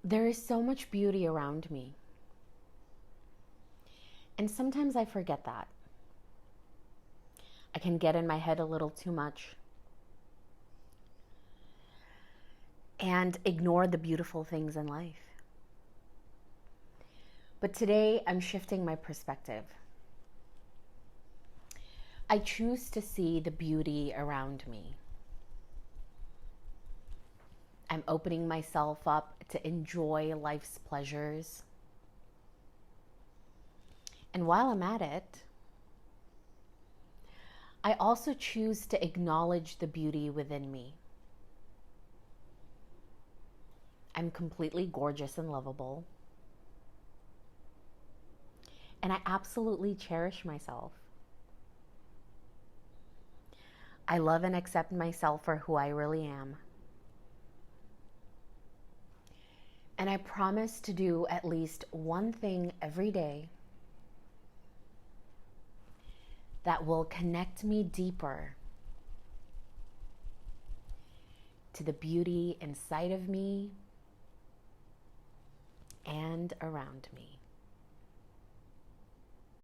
There is so much beauty around me. And sometimes I forget that. I can get in my head a little too much and ignore the beautiful things in life. But today I'm shifting my perspective. I choose to see the beauty around me. I'm opening myself up to enjoy life's pleasures. And while I'm at it, I also choose to acknowledge the beauty within me. I'm completely gorgeous and lovable. And I absolutely cherish myself. I love and accept myself for who I really am. And I promise to do at least one thing every day that will connect me deeper to the beauty inside of me and around me.